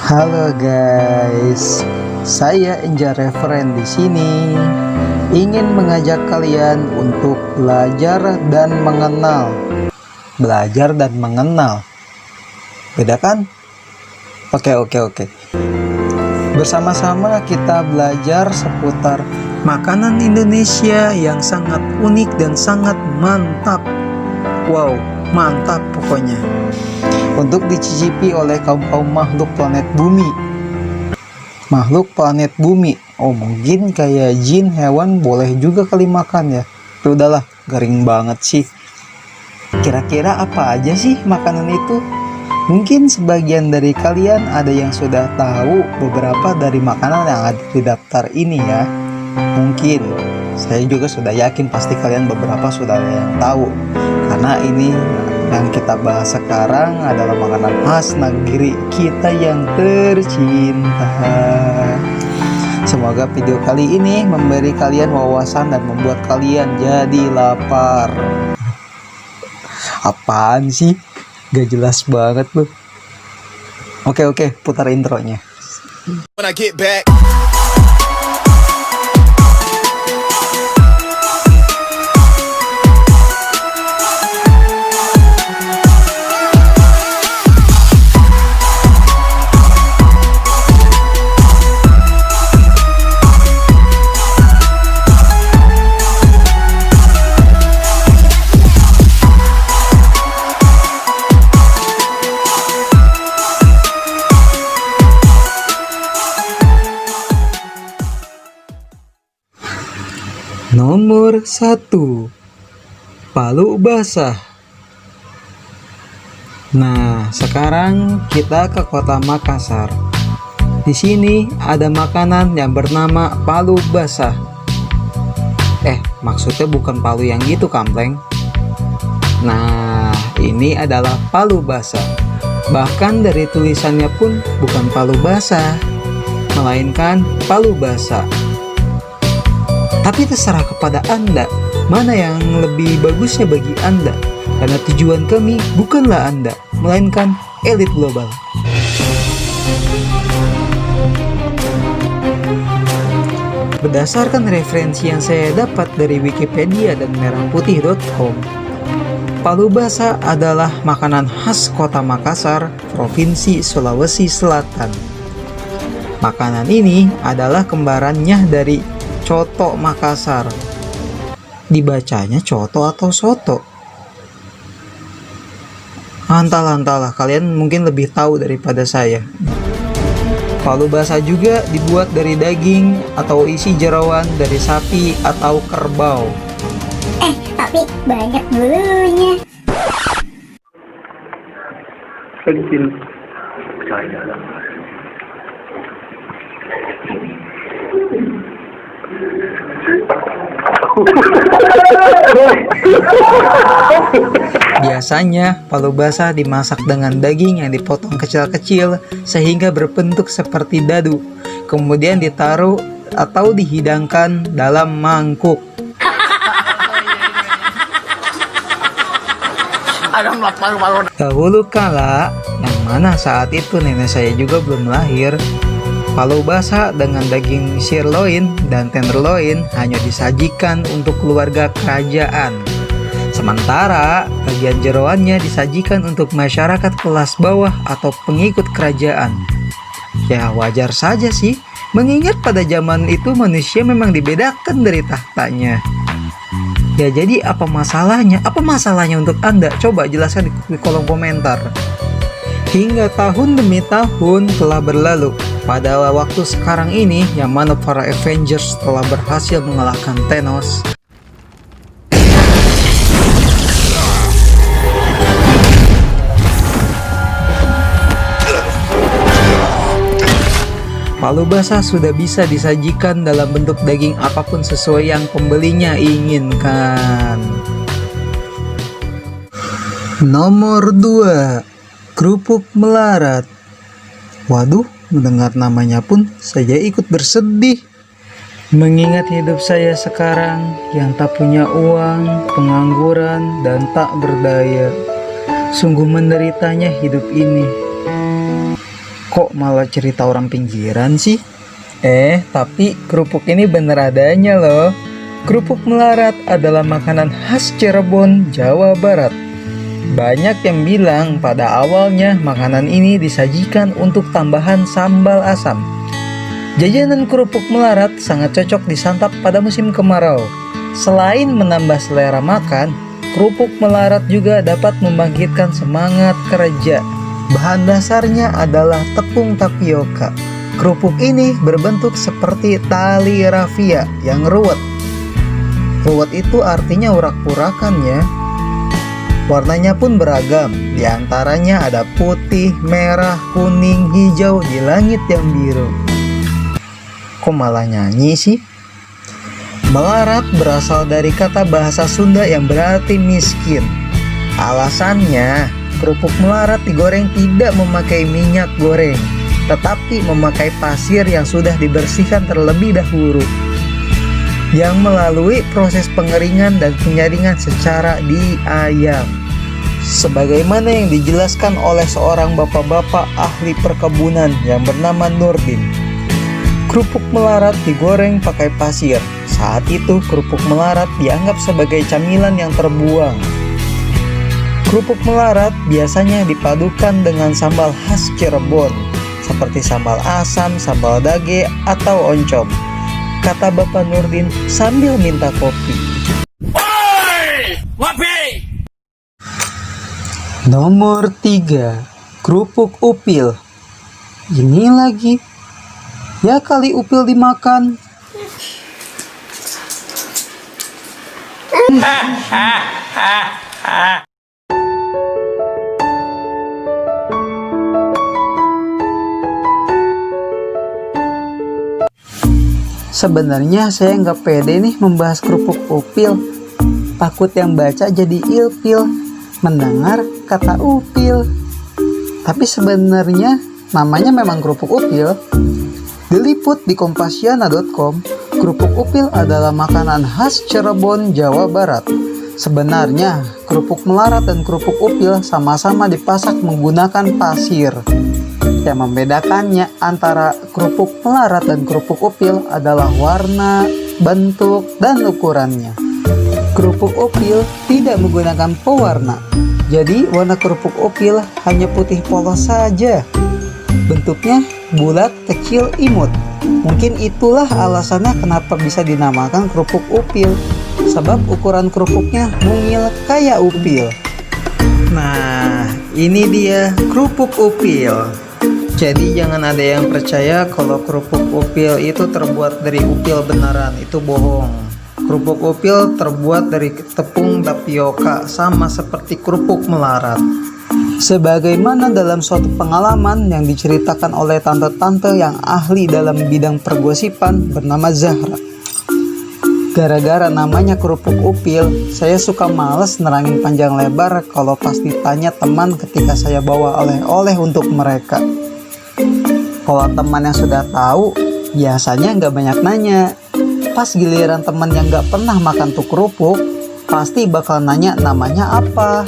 Halo guys, saya Enja Referen di sini ingin mengajak kalian untuk belajar dan mengenal. Belajar dan mengenal. Beda kan? Oke. Bersama-sama kita belajar seputar makanan Indonesia yang sangat unik dan sangat mantap. Wow, mantap pokoknya. Untuk dicicipi oleh kaum-kaum makhluk planet bumi. Makhluk planet bumi. Oh, mungkin kayak jin, hewan boleh juga kali makan ya. Tapi udahlah, garing banget sih. Kira-kira apa aja sih makanan itu? Mungkin sebagian dari kalian ada yang sudah tahu beberapa dari makanan yang ada di daftar ini ya. Mungkin saya juga sudah yakin pasti kalian beberapa sudah ada yang tahu. Karena ini yang kita bahas sekarang adalah makanan khas negeri kita yang tercinta. Semoga video kali ini memberi kalian wawasan dan membuat kalian jadi lapar. Apaan sih? Gak jelas banget loh. Oke, putar intronya. When I get back. Nomor 1, palu basah. Nah, sekarang kita ke kota Makassar. Di sini ada makanan yang bernama palu basah. Maksudnya bukan palu yang gitu, kampleng. Nah, ini adalah palu basah. Bahkan dari tulisannya pun bukan palu basah, melainkan palu basah. Tapi terserah kepada Anda, mana yang lebih bagusnya bagi Anda. Karena tujuan kami bukanlah Anda, melainkan elit global. Berdasarkan referensi yang saya dapat dari Wikipedia dan merahputih.com, palu basah adalah makanan khas kota Makassar, Provinsi Sulawesi Selatan. Makanan ini adalah kembarannya dari coto Makassar. Dibacanya coto atau soto? Entahlah, kalian mungkin lebih tahu daripada saya. Palu basah juga dibuat dari daging atau isi jeroan dari sapi atau kerbau. Tapi banyak bulunya. Kecil. Percaya dalam. Biasanya palu basah dimasak dengan daging yang dipotong kecil-kecil sehingga berbentuk seperti dadu, kemudian ditaruh atau dihidangkan dalam mangkuk. Dahulu kala, yang mana saat itu nenek saya juga belum lahir, palu basah dengan daging sirloin dan tenderloin hanya disajikan untuk keluarga kerajaan. Sementara bagian jeroannya disajikan untuk masyarakat kelas bawah atau pengikut kerajaan. Ya wajar saja sih, mengingat pada zaman itu manusia memang dibedakan dari tahtanya. Ya jadi apa masalahnya? Apa masalahnya untuk Anda? Coba jelaskan di kolom komentar. Hingga tahun demi tahun telah berlalu. Pada waktu sekarang ini, yang mana para Avengers telah berhasil mengalahkan Thanos. Palu basah sudah bisa disajikan dalam bentuk daging apapun sesuai yang pembelinya inginkan. Nomor 2, kerupuk melarat. Waduh, mendengar namanya pun saya ikut bersedih. Mengingat hidup saya sekarang yang tak punya uang, pengangguran, dan tak berdaya. Sungguh menderitanya hidup ini. Kok malah cerita orang pinggiran sih? Tapi kerupuk ini bener adanya loh. Kerupuk melarat adalah makanan khas Cirebon, Jawa Barat. Banyak yang bilang pada awalnya makanan ini disajikan untuk tambahan sambal asam. Jajanan kerupuk melarat sangat cocok disantap pada musim kemarau. Selain menambah selera makan, kerupuk melarat juga dapat membangkitkan semangat kerja. Bahan dasarnya adalah tepung tapioka. Kerupuk ini berbentuk seperti tali rafia yang ruwet. Ruwet itu artinya urak-urakan ya. Warnanya pun beragam, diantaranya ada putih, merah, kuning, hijau di langit yang biru. Kok malah nyanyi sih? Melarat berasal dari kata bahasa Sunda yang berarti miskin. Alasannya, kerupuk melarat digoreng tidak memakai minyak goreng, tetapi memakai pasir yang sudah dibersihkan terlebih dahulu, yang melalui proses pengeringan dan penyaringan secara diayam. Sebagaimana yang dijelaskan oleh seorang bapak-bapak ahli perkebunan yang bernama Nurdin. Kerupuk melarat digoreng pakai pasir. Saat itu kerupuk melarat dianggap sebagai camilan yang terbuang. Kerupuk melarat biasanya dipadukan dengan sambal khas Cirebon, seperti sambal asam, sambal dage, atau oncom, kata Bapak Nurdin sambil minta kopi. Nomor 3, kerupuk upil. Ini lagi. Ya kali upil dimakan. Sebenarnya saya nggak pede nih membahas kerupuk upil. Takut yang baca jadi ilfil mendengar kata upil. Tapi sebenarnya namanya memang kerupuk upil. Diliput di kompasiana.com, kerupuk upil adalah makanan khas Cirebon, Jawa Barat. Sebenarnya kerupuk melarat dan kerupuk upil sama-sama dipasak menggunakan pasir. Yang membedakannya antara kerupuk melarat dan kerupuk upil adalah warna, bentuk, dan ukurannya. Kerupuk upil tidak menggunakan pewarna, jadi warna kerupuk upil hanya putih polos saja. Bentuknya bulat, kecil, imut. Mungkin itulah alasannya kenapa bisa dinamakan kerupuk upil, sebab ukuran kerupuknya mungil kayak upil. Nah, ini dia kerupuk upil. Jadi jangan ada yang percaya kalau kerupuk upil itu terbuat dari upil beneran, itu bohong. Kerupuk upil terbuat dari tepung tapioka, sama seperti kerupuk melarat. Sebagaimana dalam suatu pengalaman yang diceritakan oleh tante-tante yang ahli dalam bidang pergosipan bernama Zahra. Gara-gara namanya kerupuk upil, saya suka males nerangin panjang lebar kalau pas ditanya teman ketika saya bawa oleh-oleh untuk mereka. Kalau teman yang sudah tahu, biasanya nggak banyak nanya. Pas giliran teman yang nggak pernah makan tuh kerupuk, pasti bakal nanya namanya apa.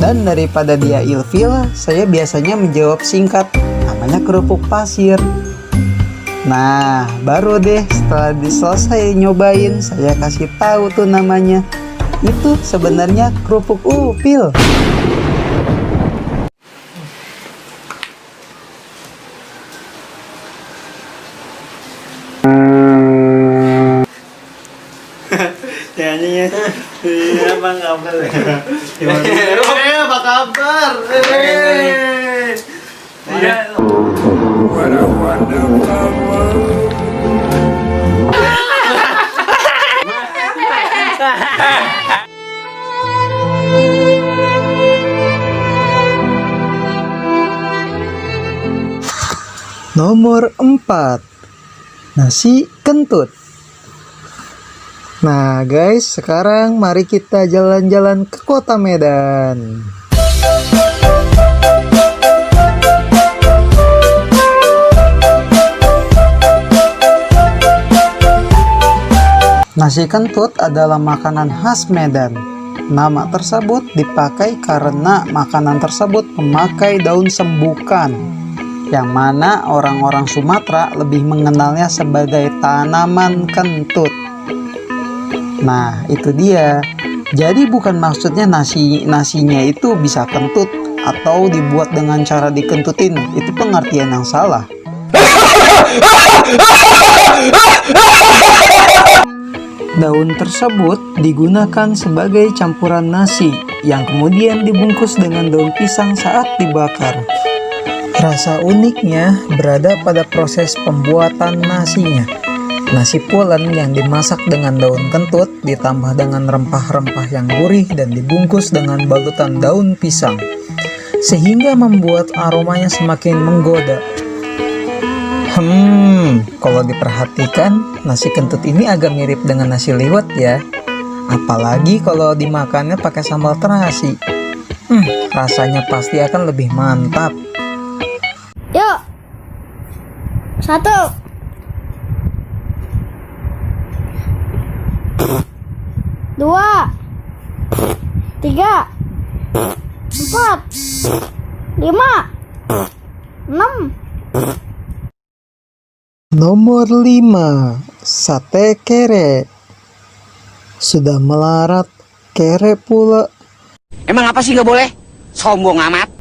Dan daripada dia ilfil, saya biasanya menjawab singkat, namanya kerupuk pasir. Nah, baru deh setelah selesai nyobain, saya kasih tahu tuh namanya. Itu sebenarnya kerupuk upil. Nyanyinya apa kabar? Apa kabar? Nomor 4, nasi kentut. Nah guys, sekarang mari kita jalan-jalan ke kota Medan. Nasi kentut adalah makanan khas Medan. Nama tersebut dipakai karena makanan tersebut memakai daun sembukan. yang mana orang-orang Sumatera lebih mengenalnya sebagai tanaman kentut. Nah, itu dia. Jadi bukan maksudnya nasinya itu bisa kentut atau dibuat dengan cara dikentutin. Itu pengertian yang salah. Daun tersebut digunakan sebagai campuran nasi yang kemudian dibungkus dengan daun pisang saat dibakar. Rasa uniknya berada pada proses pembuatan nasinya. Nasi pulen yang dimasak dengan daun kentut ditambah dengan rempah-rempah yang gurih dan dibungkus dengan balutan daun pisang, sehingga membuat aromanya semakin menggoda. Kalau diperhatikan, nasi kentut ini agak mirip dengan nasi liwet ya. Apalagi kalau dimakannya pakai sambal terasi. Rasanya pasti akan lebih mantap. Yuk. 1. 2, 3, 4, 5, 6. Nomor 5, sate kere. Sudah melarat, kere pula. Emang apa sih nggak boleh? Sombong amat.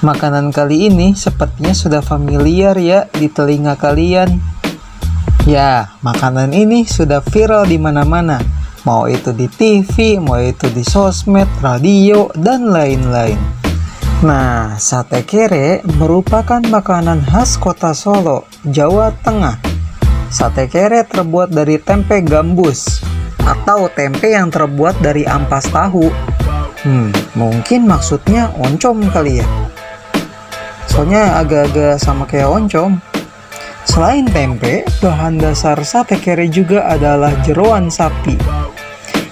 Makanan kali ini sepertinya sudah familiar ya di telinga kalian. Ya, makanan ini sudah viral di mana-mana. Mau itu di TV, mau itu di sosmed, radio, dan lain-lain. Nah, sate kere merupakan makanan khas kota Solo, Jawa Tengah. Sate kere terbuat dari tempe gambus atau tempe yang terbuat dari ampas tahu. Mungkin maksudnya oncom kali ya. Soalnya agak-agak sama kayak oncom. Selain tempe, bahan dasar sate kere juga adalah jeroan sapi.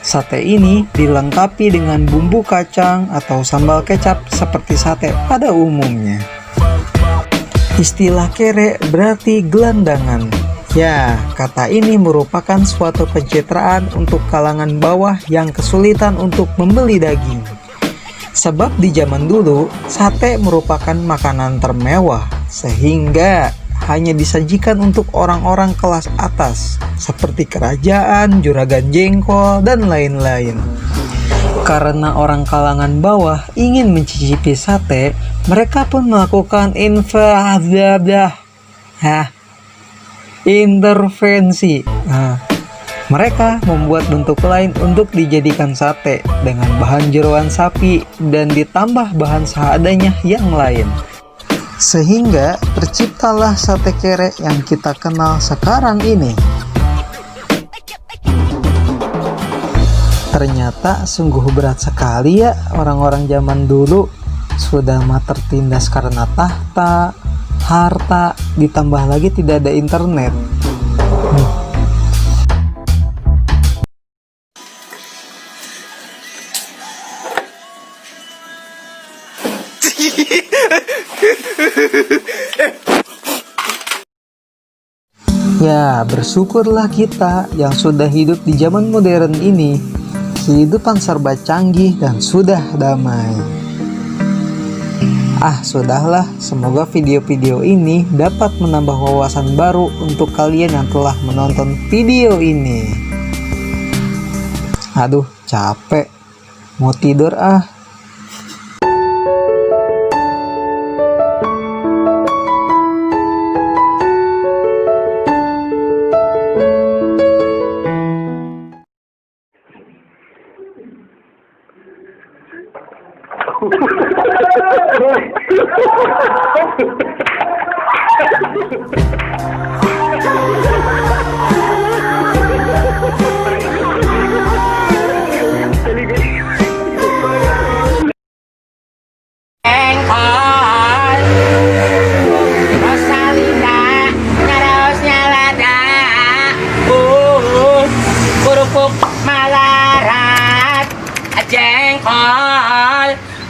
Sate ini dilengkapi dengan bumbu kacang atau sambal kecap seperti sate pada umumnya. Istilah kere berarti gelandangan. Ya, kata ini merupakan suatu pencitraan untuk kalangan bawah yang kesulitan untuk membeli daging. Sebab di zaman dulu, sate merupakan makanan termewah, sehingga hanya disajikan untuk orang-orang kelas atas, seperti kerajaan, juragan jengkol, dan lain-lain. Karena orang kalangan bawah ingin mencicipi sate, mereka pun melakukan intervensi. Mereka membuat bentuk lain untuk dijadikan sate dengan bahan jeroan sapi dan ditambah bahan seadanya yang lain. Sehingga terciptalah sate kere yang kita kenal sekarang ini. Ternyata sungguh berat sekali ya orang-orang zaman dulu. Sudah mah tertindas karena tahta, harta, ditambah lagi tidak ada internet. Ya, bersyukurlah kita yang sudah hidup di zaman modern ini. Kehidupan serba canggih dan sudah damai. Sudahlah, semoga video-video ini dapat menambah wawasan baru untuk kalian yang telah menonton video ini. Aduh, capek. Mau tidur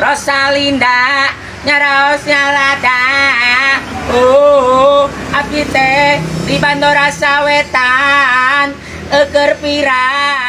Rosalinda nyaraos nyalada. Abdi teh di Bandora Sawetan, eker pirang.